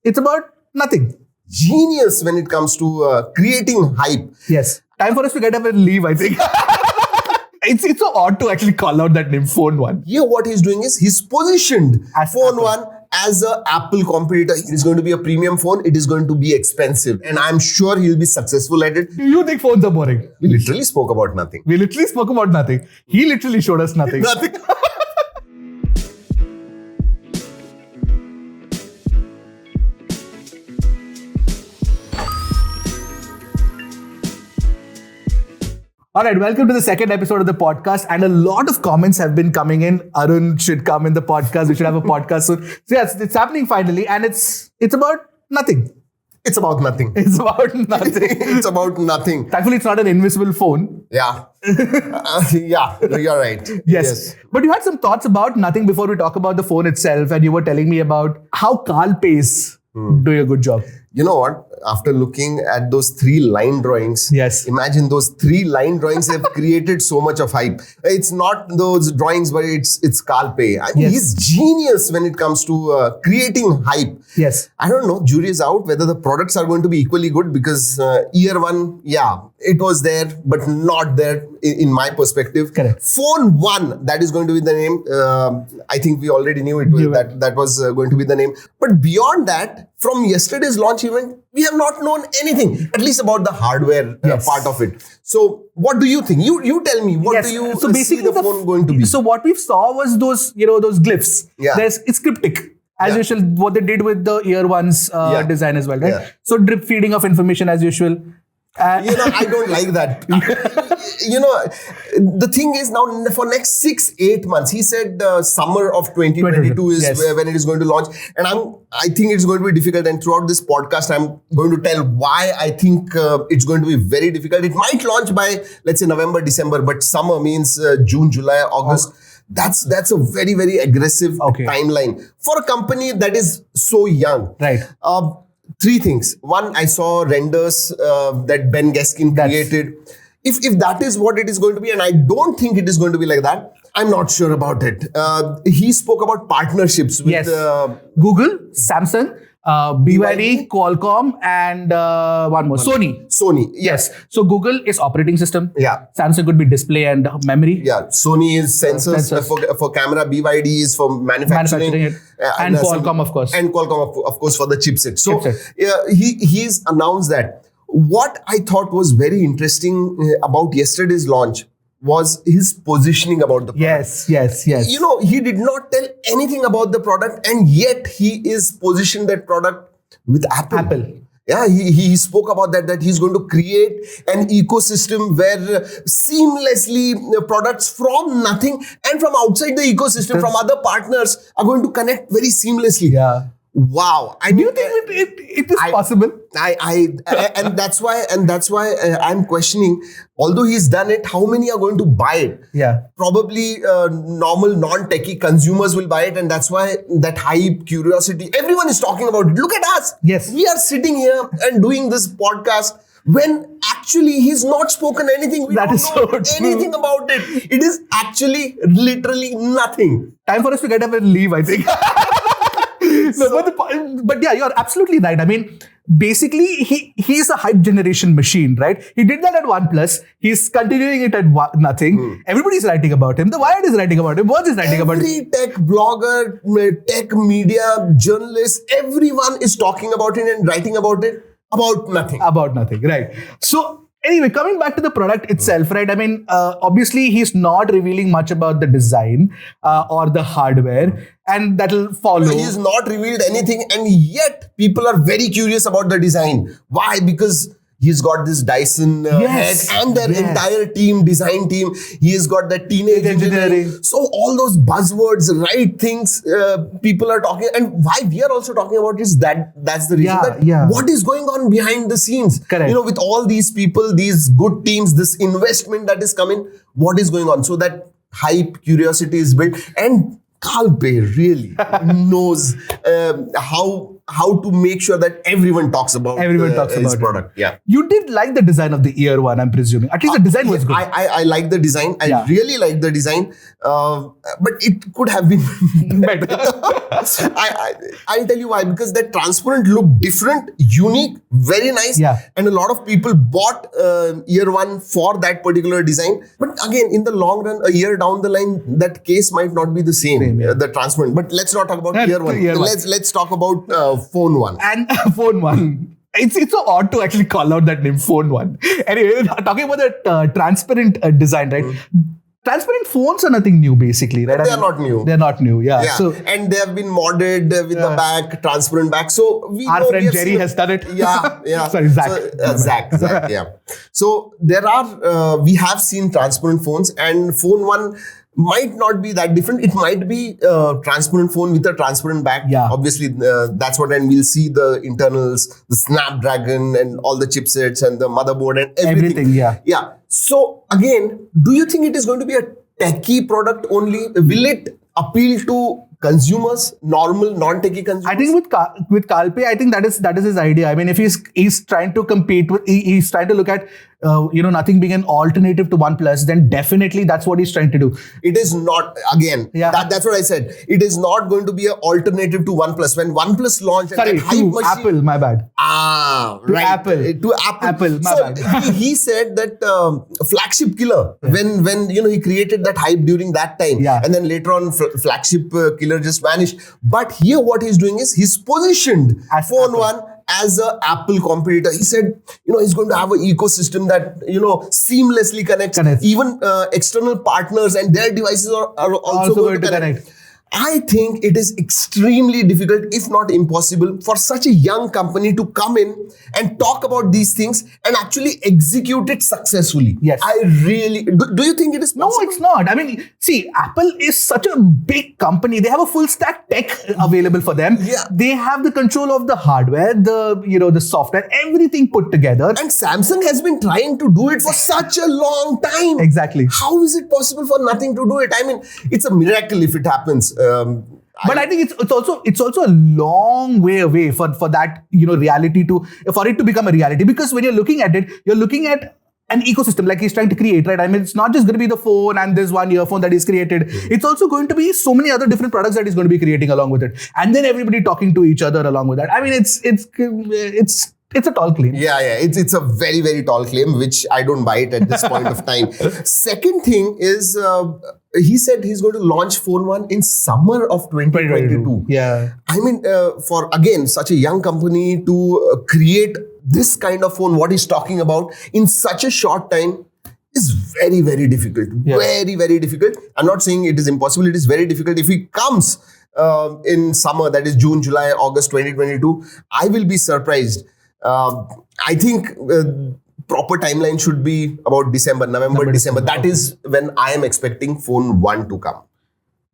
It's about nothing. Genius when it comes to creating hype. Yes. Time for us to get up and leave, I think. It's so odd to actually call out that name, Phone One. Here what he's doing is he's positioned As Phone Apple. One as a Apple competitor. It is going to be a premium phone. It is going to be expensive. And I'm sure he'll be successful at it. Do you think phones are boring? We literally spoke about nothing. We literally spoke about nothing. He literally showed us nothing. Nothing. All right, welcome to the second episode of the podcast. And a lot of comments have been coming in. Arun should come in the podcast. We should have a podcast soon. So yes, it's happening finally. And it's about nothing. It's about nothing. It's about nothing. It's about nothing. Thankfully, it's not an invisible phone. Yeah. Yeah, you're right. Yes. But you had some thoughts about nothing before we talk about the phone itself. And you were telling me about how Carl Pace doing a good job. You know what? After looking at those 3 line drawings, Yes. imagine those 3 line drawings have created so much of hype. It's not those drawings, but it's Carl Pei. I mean, Yes. he's genius when it comes to creating hype. Yes. I don't know, jury is out whether the products are going to be equally good because year one, yeah, it was there, but not there in my perspective. Correct. Phone One, that is going to be the name. I think we already knew it. That was going to be the name. But beyond that, from yesterday's launch event, we have not known anything, at least about the hardware Yes. part of it. So, what do you think? You tell me, what do you see the phone going to be? So what we saw was those glyphs. Yeah. It's cryptic. As Yeah. usual, what they did with the Ear One's design as well, right? Yeah. So drip feeding of information as usual. I don't like that. The thing is now for next 6-8 months, he said summer of 2022 is Yes. when it is going to launch. And I think it's going to be difficult. And throughout this podcast, I'm going to tell why I think it's going to be very difficult. It might launch by, let's say, November, December, but summer means June, July, August. That's a very, very aggressive timeline for a company that is so young. Right. 3 things. One, I saw renders that Ben Gaskin created. If that is what it is going to be, and I don't think it is going to be like that, I'm not sure about it. He spoke about partnerships with Google, Samsung, BYD, Qualcomm, and one more, Sony. Yes. So Google is operating system. Yeah. Samsung could be display and memory. Yeah. Sony is sensors. For camera. BYD is for manufacturing it. And Qualcomm, of course. And Qualcomm, of course, for the chipset. So he's announced that. What I thought was very interesting about yesterday's launch was his positioning about the product. Yes. He did not tell anything about the product, and yet he is positioned that product with Apple. Yeah, he spoke about that he's going to create an ecosystem where seamlessly products from nothing and from outside the ecosystem, from other partners, are going to connect very seamlessly. Yeah. Wow. Do you think it is possible? And that's why I'm questioning, although he's done it, how many are going to buy it? Yeah. Probably normal non-techie consumers will buy it, and that's why that hype, curiosity, everyone is talking about it. Look at us. Yes. We are sitting here and doing this podcast when actually he's not spoken anything. We That don't is know so true. anything about it. It is actually literally nothing. Time for us to get up and leave, I think. But yeah, you're absolutely right. I mean, basically, he's a hype generation machine, right? He did that at OnePlus. He's continuing it at nothing. Everybody's writing about him. The Wired is writing about him. Verge is writing about him. Every tech blogger, tech media, journalist, everyone is talking about it and writing about it. About nothing, right? So anyway, coming back to the product itself, right? I mean, obviously, he's not revealing much about the design or the hardware, and that'll follow. He's not revealed anything, and yet people are very curious about the design. Why? Because he's got this Dyson head and their entire design team. He has got that teenage engineering. So all those buzzwords, right things people are talking, and why we are also talking about is that's the reason what is going on behind the scenes. Correct. With all these people, these good teams, this investment that is coming, what is going on? So that hype, curiosity is built, and Carl Pei really knows how how to make sure that everyone talks about his product. Yeah. You did like the design of the ear one, I'm presuming. At least the design was good. I like the design. I really like the design. But it could have been better. I'll tell you why. Because that transparent look different, unique, very nice. Yeah. And a lot of people bought ear one for that particular design. But again, in the long run, a year down the line, that case might not be the same, the transparent. But let's not talk about ear one. Let's talk about phone one. And phone one. It's so odd to actually call out that name, phone one. Anyway, talking about the transparent design, right? Transparent phones are nothing new, basically, right? They're not new. They're not new, yeah. So, and they have been modded with the back, transparent back. So our friend Jerry has done it. Yeah. Sorry, Zach. So, Zach, yeah. So there are, we have seen transparent phones, and phone one might not be that different. It might be a transparent phone with a transparent back. Yeah. Obviously, that's what, and we'll see the internals, the Snapdragon and all the chipsets and the motherboard and everything. Yeah. So again, do you think it is going to be a techie product only? Will it appeal to consumers, normal, non-techie consumers? I think with Kalpe, I think that is his idea. I mean, if he's trying to compete with, he's trying to look at nothing being an alternative to OnePlus, then definitely that's what he's trying to do. It is not, again, that's what I said. It is not going to be an alternative to OnePlus. When OnePlus launched, Apple, my bad. Right. To Apple, my bad. He said that flagship killer, when he created that hype during that time, and then later on flagship killer just vanished. But here what he's doing is he's positioned as phone Apple. One as a Apple competitor. He said, he's going to have an ecosystem that, seamlessly connects. Even external partners and their devices are also going to connect. I think it is extremely difficult, if not impossible, for such a young company to come in and talk about these things and actually execute it successfully. Yes. I really... Do you think it is possible? No, it's not. I mean, see, Apple is such a big company. They have a full stack tech available for them. Yeah. They have the control of the hardware, the software, everything put together. And Samsung has been trying to do it for such a long time. Exactly. How is it possible for nothing to do it? I mean, it's a miracle if it happens. But I think it's also a long way away for that reality for it to become a reality, because when you're looking at it, you're looking at an ecosystem like he's trying to create, right? I mean, it's not just going to be the phone and this one earphone that he's created. It's also going to be so many other different products that he's going to be creating along with it, and then everybody talking to each other along with that. I mean, it's a tall claim. Yeah. It's a very, very tall claim, which I don't buy it at this point of time. Second thing is, he said he's going to launch phone one in summer of 2022. Yeah. I mean, for again, such a young company to create this kind of phone, what he's talking about in such a short time is very, very difficult. Yeah. Very, very difficult. I'm not saying it is impossible. It is very difficult. If he comes in summer, that is June, July, August 2022, I will be surprised. I think proper timeline should be about November, December. That is when I am expecting phone one to come.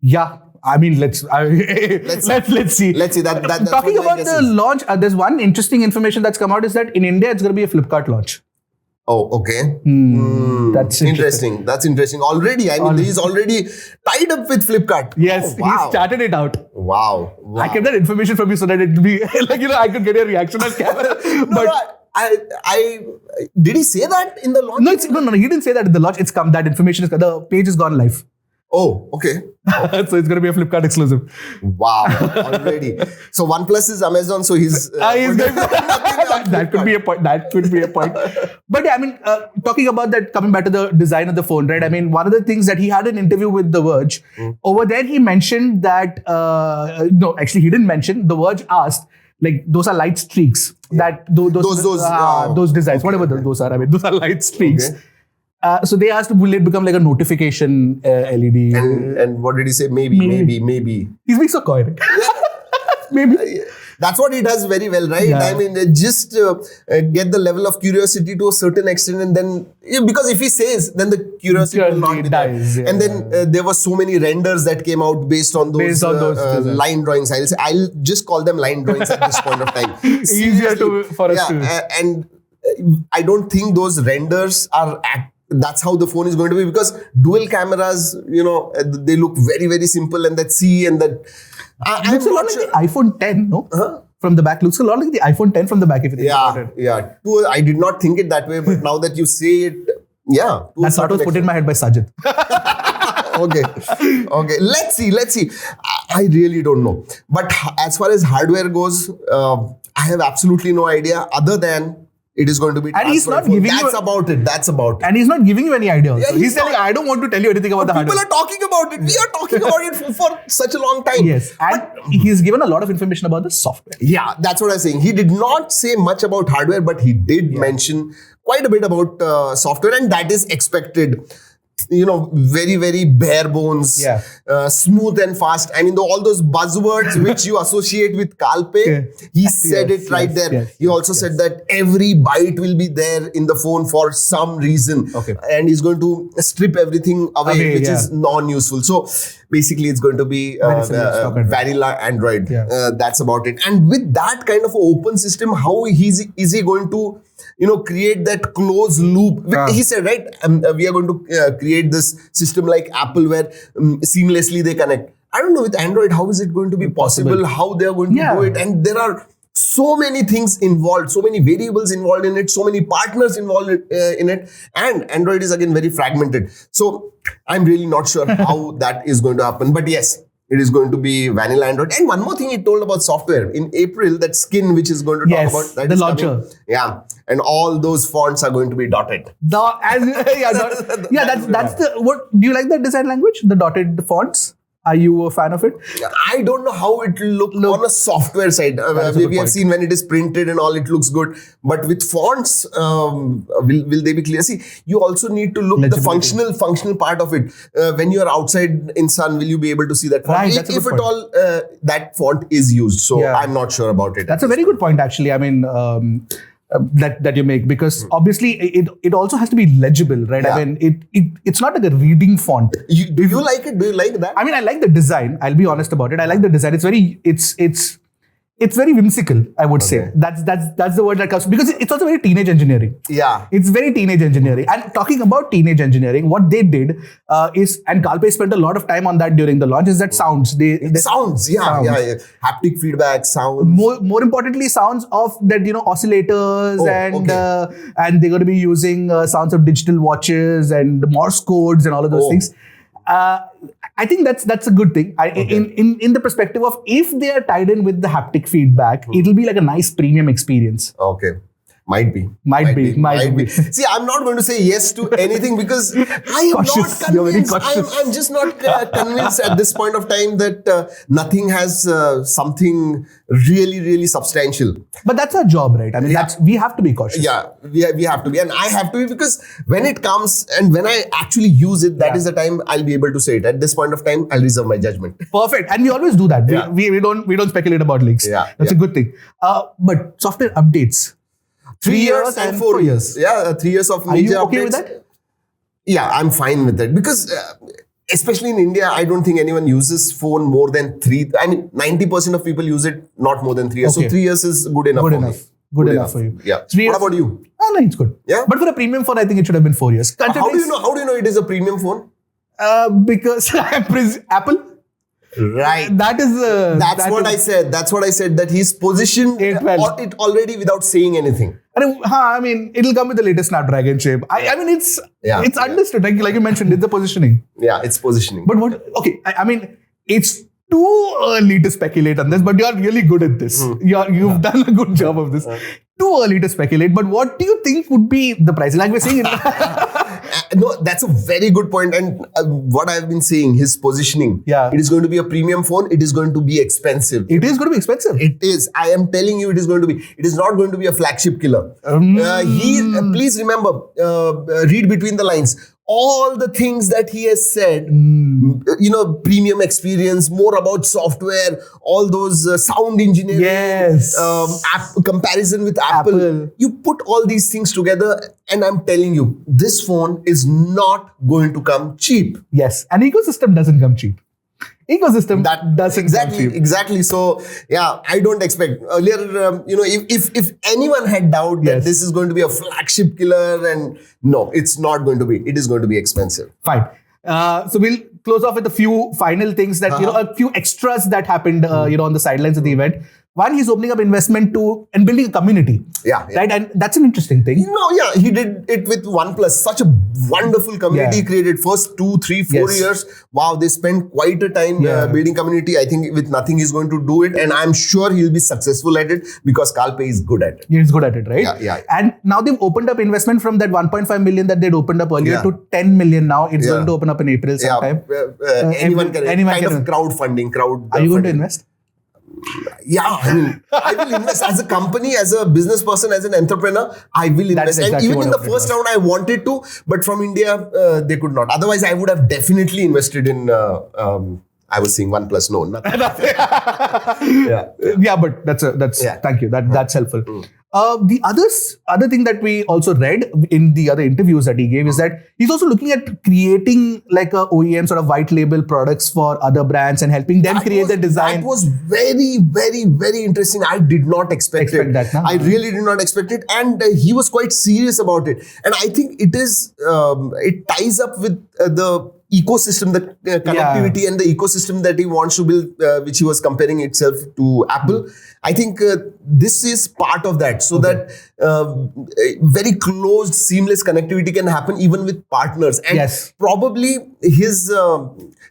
Yeah. I mean, let's see. Let's see. That's talking about the launch, there's one interesting information that's come out is that in India, it's going to be a Flipkart launch. Oh, okay. That's interesting. That's interesting. Already, I mean, he's already tied up with Flipkart. Yes, he started it out. Wow. I kept that information from you so that it would be like, I could get a reaction on camera. I did he say that in the launch? No, he didn't say that in the launch. It's come, that information is, the page has gone live. Oh, okay. So it's going to be a Flipkart exclusive. Wow, already. So OnePlus is Amazon, so he's going that could be a point. That could be a point. But yeah, I mean, talking about that, coming back to the design of the phone, right? I mean, one of the things that he had an interview with The Verge. Over there, he mentioned that, no, actually, he didn't mention. The Verge asked, like, those are light streaks. That those designs, whatever those are. I mean, those are light streaks. Okay. So they asked, will it become like a notification LED? And what did he say? Maybe. He's being so coy. Maybe. That's what he does very well, right? Yeah. I mean, just get the level of curiosity to a certain extent, and then, because if he says, then the curiosity will not be there. Yeah. And then there were so many renders that came out based on those line drawings. I'll just call them line drawings at this point of time. Easier for us to. And I don't think those renders are that's how the phone is going to be, because dual cameras, they look very, very simple, and that C and that. It's a lot like the iPhone 10, no? from the back looks a lot like the iPhone 10 from the back if you think about it. Yeah. I did not think it that way, but now that you say it, yeah. That thought was put in my head by Sajid. Okay. Let's see. I really don't know. But as far as hardware goes, I have absolutely no idea other than it is going to be. And he's not giving That's about it. And he's not giving you any idea. Yeah, he's telling, I don't want to tell you anything about the hardware. People are talking about it. We are talking about it for such a long time. Yes. And he's given a lot of information about the software. Yeah, that's what I'm saying. He did not say much about hardware, but he did mention quite a bit about software, and that is expected. Very, very bare bones, smooth and fast. And all those buzzwords which you associate with Kalpe, he said it right there. He also said that every byte will be there in the phone for some reason. Okay. And he's going to strip everything away, which is non-useful. So basically, it's going to be vanilla Android. That's about it. And with that kind of open system, how is he going to create that closed loop? He said, right, we are going to create this system like Apple where seamlessly they connect. I don't know with Android, how is it going to be possible? How they are going to do it? And there are so many things involved, so many variables involved in it, so many partners involved in it. And Android is again very fragmented. So I'm really not sure how that is going to happen. But yes, it is going to be vanilla Android. And one more thing he told about software. In April, that skin which is going to talk about. That the is launcher. Coming. Yeah. And all those fonts are going to be dotted. That's the, what, do you like that design language? The dotted fonts? Are you a fan of it? I don't know how it will look on a software side. We have seen when it is printed and all, it looks good. But with fonts, will they be clear? See, you also need to look at the functional part of it. When you are outside in sun, will you be able to see that font? Right, if at all that font is used. So I'm not sure about it. That's a very good point, actually. I mean, that you make, because obviously it also has to be legible, right? I mean, it's not like a reading font. Do you like it? Do you like that? I mean, I like the design. I'll be honest about it. I like the design. It's very whimsical, I would say. That's the word that comes, because it's also very teenage engineering. Yeah. It's very teenage engineering. And talking about teenage engineering, what they did is, and Kalpe spent a lot of time on that during the launch, is that sounds. Sounds. Haptic feedback, sounds. More importantly, sounds of that, oscillators and they're going to be using sounds of digital watches and Morse codes and all of those things. I think that's a good thing. In the perspective of, if they are tied in with the haptic feedback, it'll be like a nice premium experience. Okay. Might be. See, I'm not going to say yes to anything because I am not convinced. You're very cautious. I'm just not convinced at this point of time that nothing has something really, really substantial. But that's our job, right? I mean, we have to be cautious. Yeah, we have to be. And I have to be, because when it comes and when I actually use it, that is the time I'll be able to say it. At this point of time, I'll reserve my judgment. Perfect. And we always do that. Yeah. We don't speculate about leaks. That's a good thing. But software updates. 3 years and 4 years. Yeah, 3 years of major updates. Are you okay with that? Yeah, I'm fine with that, because especially in India, I don't think anyone uses phone more than 3. I mean, 90% of people use it not more than 3 years. So 3 years is good enough for me. Good enough for you. Yeah. 3 years. What about you? No, it's good. Yeah. But for a premium phone, I think it should have been 4 years. How do you know it is a premium phone? Because Apple. Right. That's what I said. That's what I said, that he's positioned it already without saying anything. I mean, it'll come with the latest Snapdragon chip. I mean, it's understood. Like you mentioned, it's the positioning. Yeah, it's positioning. But I mean, it's too early to speculate on this, but you're really good at this. You've done a good job of this. Too early to speculate, but what do you think would be the price? Like we're saying, no, that's a very good point. And what I've been saying, his positioning. Yeah. It is going to be a premium phone. It is going to be expensive. It is going to be expensive. It is. I am telling you, it is going to be. It is not going to be a flagship killer. Please remember, read between the lines. All the things that he has said, premium experience, more about software, all those sound engineering, comparison with Apple. You put all these things together, and I'm telling you, this phone is not going to come cheap. Yes, an ecosystem doesn't come cheap. Ecosystem that doesn't come cheap. Exactly. So yeah, I don't expect earlier. If anyone had doubt that this is going to be a flagship killer, and no, it's not going to be. It is going to be expensive. Fine. So we'll close off with a few final things that a few extras that happened on the sidelines of the event. one, he's opening up investment to and building a community. Yeah. Right? And that's an interesting thing. He did it with OnePlus. Such a wonderful community created. First 2, 3, 4 years. Wow, they spent quite a time building community. I think with nothing he's going to do it, and I'm sure he'll be successful at it because Kalpe is good at it. He's good at it, right? Yeah. And now they've opened up investment from that 1.5 million that they'd opened up earlier to 10 million now. It's going to open up in April sometime. Anyone can crowdfunding. Are you going to invest? Yeah, I will invest as a company, as a business person, as an entrepreneur. I will invest. Exactly, and even in the first round, I wanted to, but from India, they could not. Otherwise, I would have definitely invested in. I was saying OnePlus. No, nothing. Yeah, but that's thank you. That's helpful. The other thing that we also read in the other interviews that he gave is that he's also looking at creating like a OEM sort of white label products for other brands and helping them create the design. That was very, very, very interesting. I did not expect it. That, no? I really did not expect it, and he was quite serious about it. And I think it is. It ties up with the ecosystem, the connectivity and the ecosystem that he wants to build, which he was comparing itself to Apple. I think this is part of that, so that very closed, seamless connectivity can happen even with partners. And probably his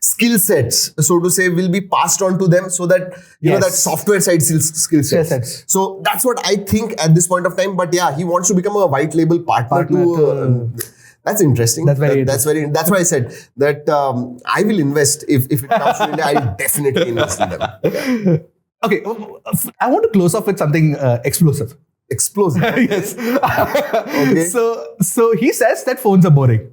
skill sets, so to say, will be passed on to them, so that you know that software side skill sets. So that's what I think at this point of time. But yeah, he wants to become a white label partner to that's interesting. That's very. That's why I said that I will invest if it comes to India. I'll definitely invest in them. Okay, I want to close off with something explosive. Explosive. Yes. Okay. So he says that phones are boring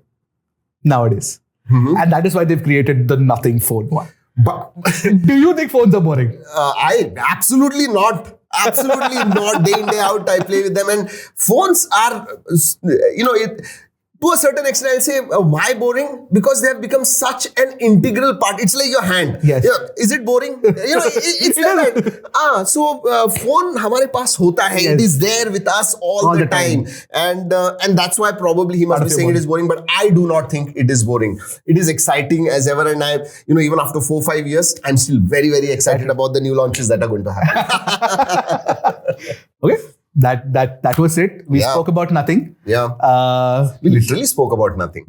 nowadays, and that is why they've created the nothing phone. But do you think phones are boring? I absolutely not. Absolutely not. Day in, day out, I play with them, and phones are, to a certain extent, I'll say, why boring? Because they have become such an integral part. It's like your hand. Yes. Is it boring? It's like that. So phone hamare paas hota hai. It is there with us all the time. And that's why probably he must be saying it is boring. But I do not think it is boring. It is exciting as ever. And I, even after 4-5 years, I'm still very, very excited about the new launches that are going to happen. Okay. That was it. We spoke about nothing. Yeah. We literally spoke about nothing.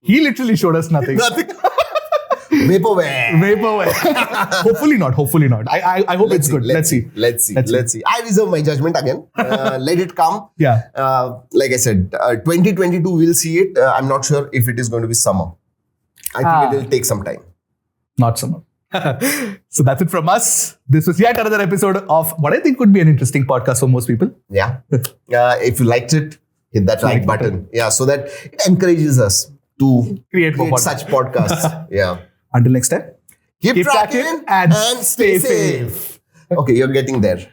He literally showed us nothing. Nothing. Vaporware. Hopefully not. I hope it's good. Let's see. I reserve my judgment again. Let it come. Yeah. Like I said, 2022 we'll see it. I'm not sure if it is going to be summer. I think it will take some time. Not summer. So that's it from us. This was yet another episode of what I think could be an interesting podcast for most people. Yeah. If you liked it, hit that like button. Yeah, so that it encourages us to create such podcasts. Yeah. Until next time, keep tracking and stay safe. Okay, you're getting there.